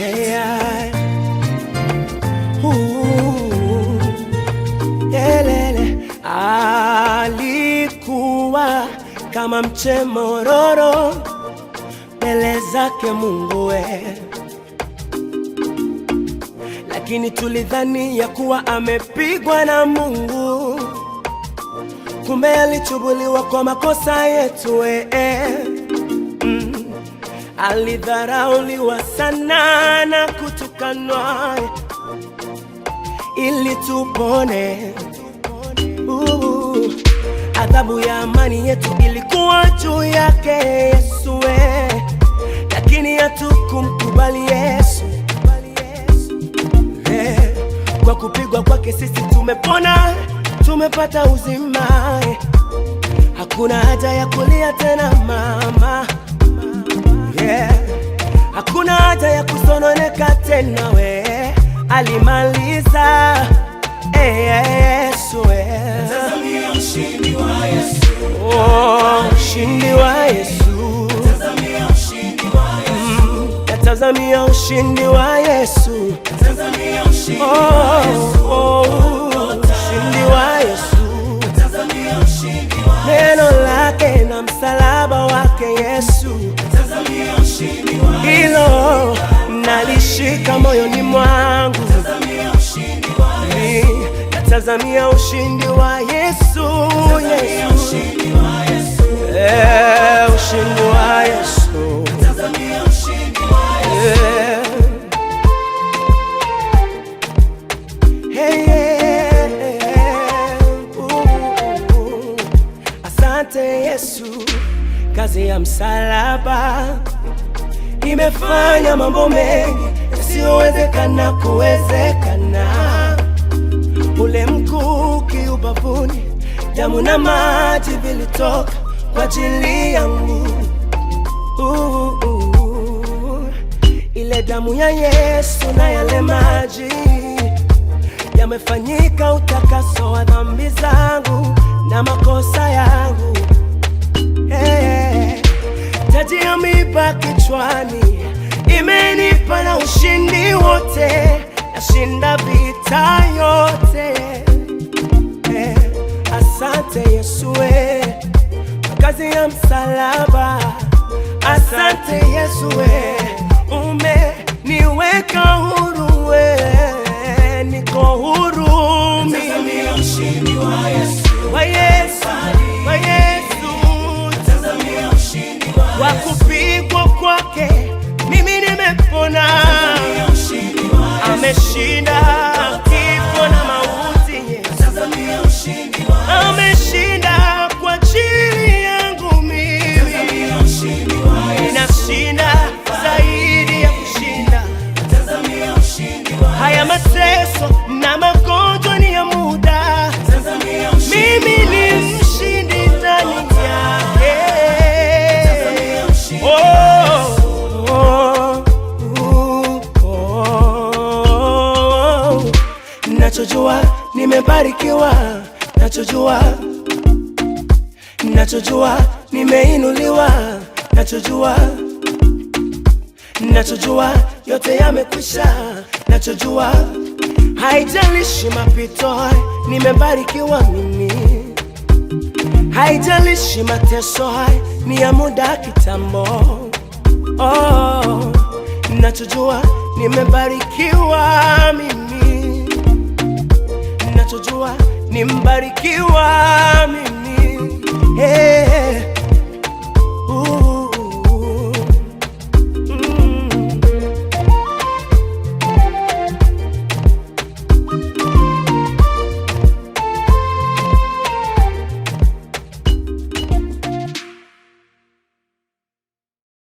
Hey, yelele. Alikuwa kama mche mororo mbele zake Mungu lakini tulidhani ya kuwa amepigwa na Mungu, kumbe alichubuliwa kwa makosa yetu Alidharauliwa sana na kutukanwa ili tupone. Adhabu ya amani yetu ilikuwa juu yake Yesu lakini hatukumkubali Yesu. Kwa kupigwa kwake sisi tumepona, tumepata uzima. Hakuna haja ya kulia tena mama, hakuna haja ya kusononeka tena alimaliza Yesu Tazamia ushindi wa Yesu. Ushindi wa Yesu. Tazamia ushindi wa Yesu. Tazamia ushindi wa Yesu. Tazamia ushindi wa Yesu. Ushindi wa Yesu. Tazamia ushindi wa Yesu. Neno lake na msalaba wake Yesu. Tazamia ushindi wa Yesu. Hilo nalishika moyoni mwangu. Tazamia ushindi wa Yesu. Tazamia ushindi wa Yesu. Ushindi wa Yesu. Ushindi wa Yesu. Tazamia ushindi wa Yesu. Asante Yesu, kazi ya msalaba imefanya mambo mengi yasiyowezekana kuwezekana. Ule mkuki ubavuni, damu na maji vilitoka kwa ajili yangu. Ile damu ya Yesu na yale maji yamefanyika utakaso wa dhambi zangu na makosa yangu. Taji ya miiba kichwani imenipa na ushindi wote, nashinda vita yote. Asante Yesu kwa kazi ya msalaba. Asante Yesu umeniweka huru niko huru mimi. Tazamia ushindi wa Yesu. Wa Yesu, wa Yesu. Tazamia ushindi wa Yesu. Kwa kupigwa kwake mimi nimepona. Tazamia ushindi wa Yesu. Ameshinda kifo na mauti. Tazamia ushindi wa Yesu. Ameshinda kwa ajili yangu mimi. Tazamia ushindi wa Yesu. Ninashinda zaidi ya kushinda. Tazamia ushindi wa Yesu. Haya mateso na magonjwa ni ya muda. Tazamia ushindi Mimi ni mshindi ndani yake. Tazamia ushindi wa Yesu. Nachojua nimebarikiwa, nachojua nimeinuliwa, nachojua yote yamekwisha, nachojua haijalishi mapito, nimebarikiwa mimi. Haijalishi mateso ni ya muda kitambo. Nachojua nimebarikiwa mimi, nachojua nimbarikiwa mimi.